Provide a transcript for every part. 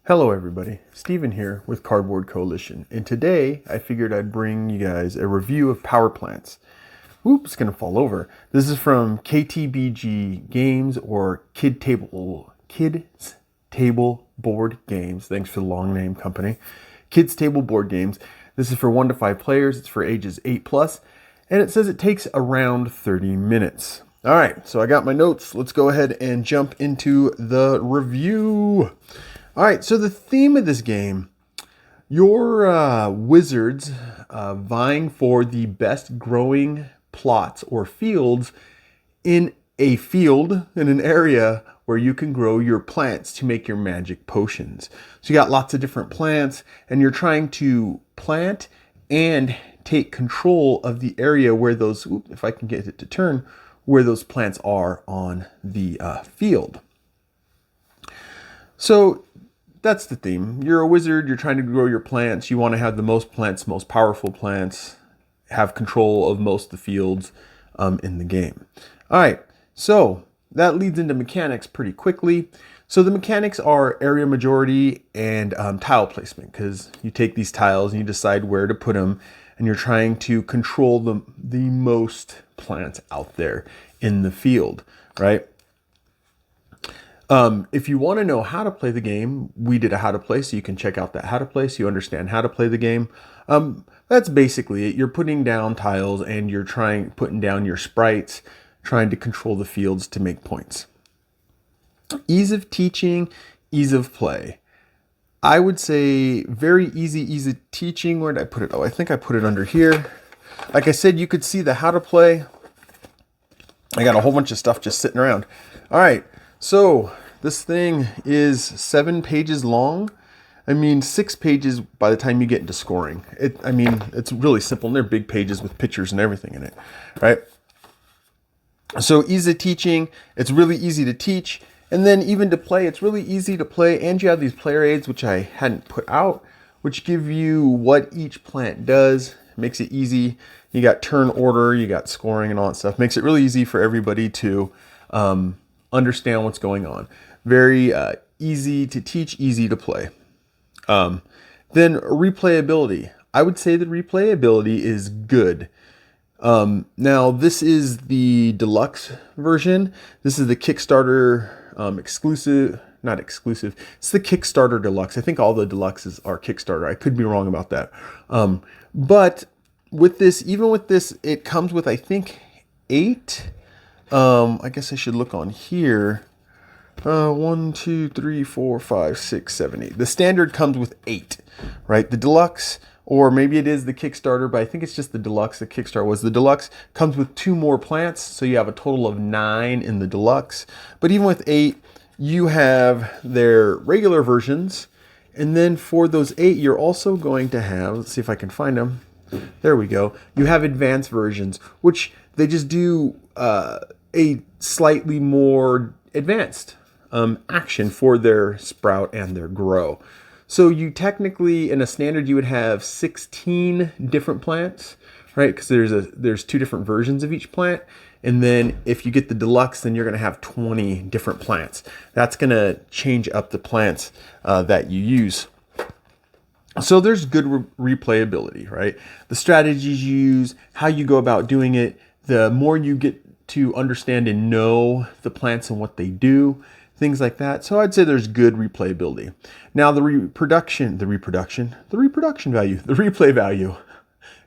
Hello everybody, Steven here with Cardboard Coalition, and today I figured I'd bring you guys a review of power plants. Oops, it's gonna fall over. This is from KTBG Games, or Kids Table Board Games. Thanks for the long name, company. Kids Table Board Games. This is for 1 to 5 players. It's for ages 8+, and it says it takes around 30 minutes. All right, so I got my notes. Let's go ahead and jump into the review. All right, so the theme of this game, you're wizards vying for the best growing plots or fields in an area where you can grow your plants to make your magic potions. So you got lots of different plants, and you're trying to plant and take control of the area where those, if I can get it to turn, where those plants are on the field. So that's the theme. You're a wizard, you're trying to grow your plants, you want to have the most plants, most powerful plants, have control of most of the fields in the game. All right, so that leads into mechanics pretty quickly. So the mechanics are area majority and tile placement, because you take these tiles and you decide where to put them, and you're trying to control the most plants out there in the field, right? If you want to know how to play the game, we did a how to play, so you can check out that how to play so you understand how to play the game. That's basically it. You're putting down tiles and you're putting down your sprites, trying to control the fields to make points. Ease of teaching, ease of play. I would say very easy teaching. Where did I put it? Oh, I think I put it under here. Like I said, you could see the how to play. I got a whole bunch of stuff just sitting around. All right. So this thing is 7 pages long. I mean, 6 pages by the time you get into scoring. It's really simple, and they're big pages with pictures and everything in it, right? So easy teaching, it's really easy to teach. And then even to play, it's really easy to play. And you have these player aids, which I hadn't put out, which give you what each plant does. Makes it easy. You got turn order, you got scoring and all that stuff. Makes it really easy for everybody to understand what's going on. Very easy to teach, easy to play. Then replayability. I would say the replayability is good. Now this is the deluxe version. This is the Kickstarter exclusive, not exclusive. It's the Kickstarter deluxe. I think all the deluxes are Kickstarter. I could be wrong about that. But with this, even with this, it comes with, I think, 8. I guess I should look on here. 1, 2, 3, 4, 5, 6, 7, 8. The standard comes with 8, right? The deluxe, or maybe it is the Kickstarter, but I think it's just the deluxe. The Kickstarter was the deluxe. Comes with 2 more plants, so you have a total of 9 in the deluxe. But even with 8, you have their regular versions. And then for those 8, you're also going to have, let's see if I can find them. There we go. You have advanced versions, which they just do a slightly more advanced action for their sprout and their grow. So you technically, in a standard, you would have 16 different plants, right? Because there's 2 different versions of each plant. And then if you get the deluxe, then you're going to have 20 different plants. That's going to change up the plants that you use. So there's good replayability, right? The strategies you use, how you go about doing it, the more you get to understand and know the plants and what they do, things like that. So I'd say there's good replayability. Now the replay value.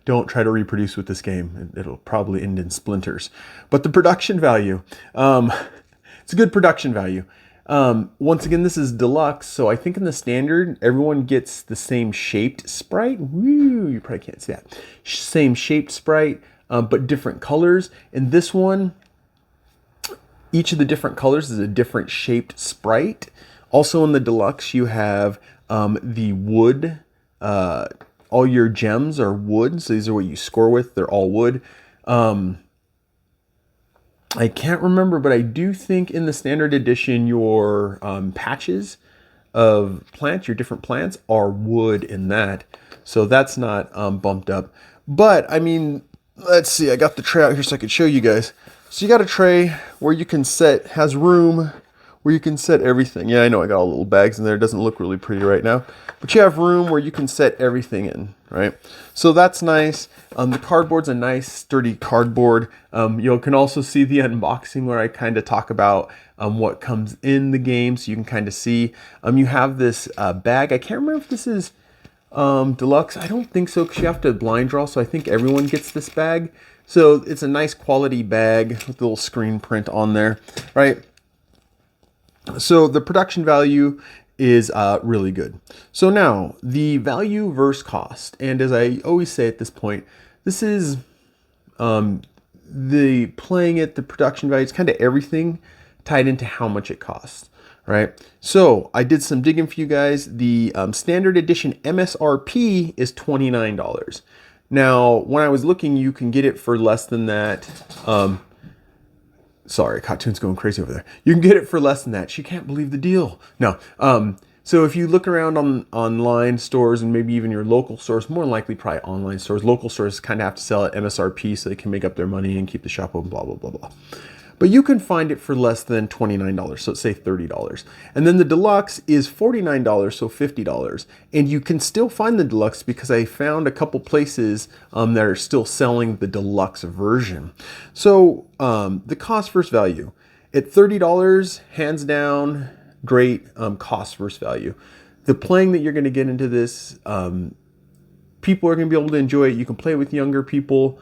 Don't try to reproduce with this game. It'll probably end in splinters. But the production value, it's a good production value. Once again, this is deluxe, so I think in the standard, everyone gets the same shaped sprite. Woo, you probably can't see that. Same shaped sprite, but different colors. In this one, each of the different colors is a different shaped sprite. Also in the deluxe, you have the wood. All your gems are wood, so these are what you score with. They're all wood. I can't remember, but I do think in the standard edition, your patches of plants, your different plants, are wood in that. So that's not bumped up. But, I mean, let's see. I got the tray out here so I could show you guys. So you got a tray where you can set, has room where you can set everything. Yeah, I know I got all little bags in there. It doesn't look really pretty right now, but you have room where you can set everything in, right? So that's nice. The cardboard's a nice sturdy cardboard. You can also see the unboxing where I kind of talk about what comes in the game, so you can kind of see. You have this bag. I can't remember if this is deluxe. I don't think so, because you have to blind draw, so I think everyone gets this bag. So it's a nice quality bag with a little screen print on there, right? So the production value is really good. So now the value versus cost. And as I always say at this point, this is the playing it, the production value, it's kind of everything tied into how much it costs, right? So I did some digging for you guys. The standard edition MSRP is $29. Now, when I was looking, you can get it for less than that. Sorry, Cartoon's going crazy over there. You can get it for less than that. She can't believe the deal. No. So if you look around on online stores and maybe even your local stores, more likely probably online stores, local stores kind of have to sell at MSRP so they can make up their money and keep the shop open, blah, blah, blah, blah. But you can find it for less than $29, so let's say $30. And then the deluxe is $49, so $50. And you can still find the deluxe because I found a couple places that are still selling the deluxe version. So the cost versus value. At $30, hands down, great cost versus value. The playing that you're going to get into this, people are going to be able to enjoy it. You can play with younger people.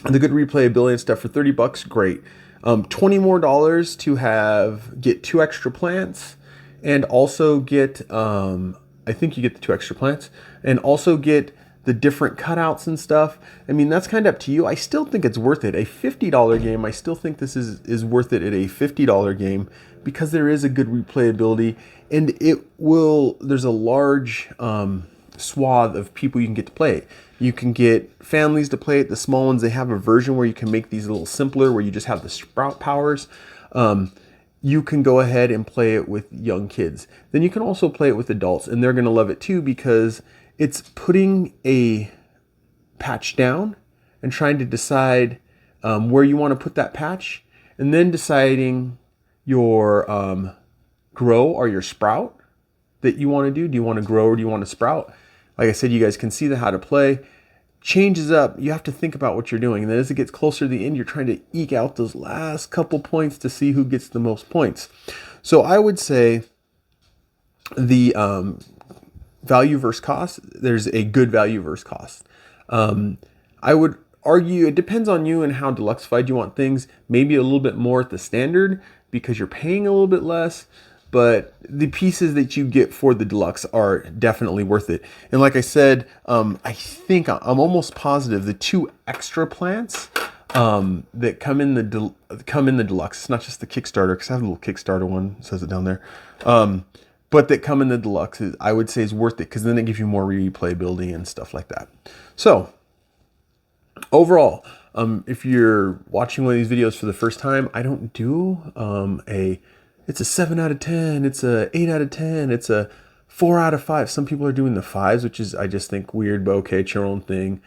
The good replayability and stuff for $30, great. $20 more to get 2 extra plants, and also get I think you get the 2 extra plants, and also get the different cutouts and stuff. I mean, that's kind of up to you. I still think it's worth it. A $50 game, I still think this is worth it at a $50 game because there is a good replayability, and there's a large swath of people you can get to play it. You can get families to play it. The small ones, they have a version where you can make these a little simpler, where you just have the sprout powers. You can go ahead and play it with young kids. Then you can also play it with adults, and they're going to love it too because it's putting a patch down and trying to decide where you want to put that patch, and then deciding your grow or your sprout that you want to do. Do you want to grow or do you want to sprout? Like I said, you guys can see how to play. Changes up. You have to think about what you're doing. And then as it gets closer to the end, you're trying to eke out those last couple points to see who gets the most points. So I would say the value versus cost, there's a good value versus cost. I would argue it depends on you and how deluxeified you want things. Maybe a little bit more at the standard because you're paying a little bit less. But the pieces that you get for the deluxe are definitely worth it. And like I said, I think I'm almost positive the 2 extra plants that come in the deluxe. It's not just the Kickstarter, because I have a little Kickstarter one, it says it down there. But that come in the deluxe, I would say is worth it because then it gives you more replayability and stuff like that. So overall, if you're watching one of these videos for the first time, I don't do it's a 7 out of 10, it's a 8 out of 10, it's a 4 out of 5. Some people are doing the 5s, which is, I just think, weird, but okay, it's your own thing.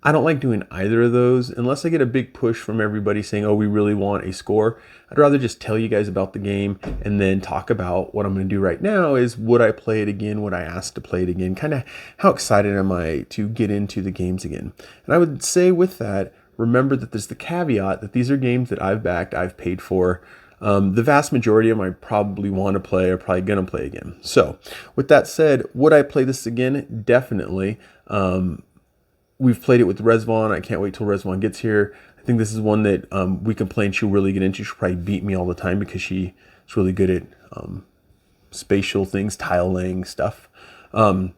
I don't like doing either of those unless I get a big push from everybody saying, oh, we really want a score. I'd rather just tell you guys about the game and then talk about what I'm going to do right now is, would I play it again? Would I ask to play it again? Kind of how excited am I to get into the games again? And I would say with that, remember that there's the caveat that these are games that I've backed, I've paid for. The vast majority of them I probably want to play or probably going to play again. So with that said, would I play this again? Definitely. We've played it with Resvon. I can't wait till Resvon gets here. I think this is one that we can play and she'll really get into. She'll probably beat me all the time because she's really good at spatial things, tile laying stuff. And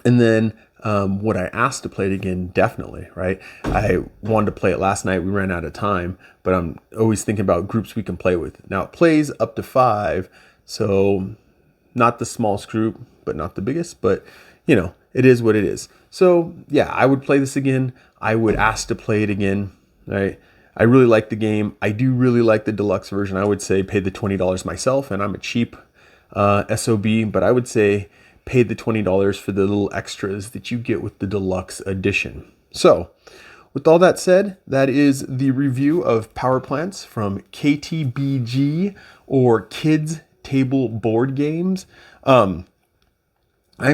then would I ask to play it again? Definitely, right? I wanted to play it last night. We ran out of time, but I'm always thinking about groups we can play with. Now it plays up to 5, so not the smallest group, but not the biggest, but you know, it is what it is. So yeah, I would play this again. I would ask to play it again, right? I really like the game. I do really like the deluxe version. I would say pay the $20 myself, and I'm a cheap SOB, but I would say pay the $20 for the little extras that you get with the deluxe edition. So With all that said, that is the review of power plants from KTBG, or Kids Table Board Games. I'm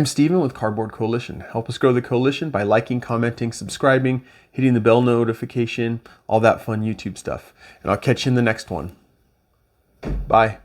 Steven with Cardboard Coalition. Help us grow the coalition by liking, commenting, subscribing, hitting the bell notification, all that fun YouTube stuff. And I'll catch you in the next one. Bye.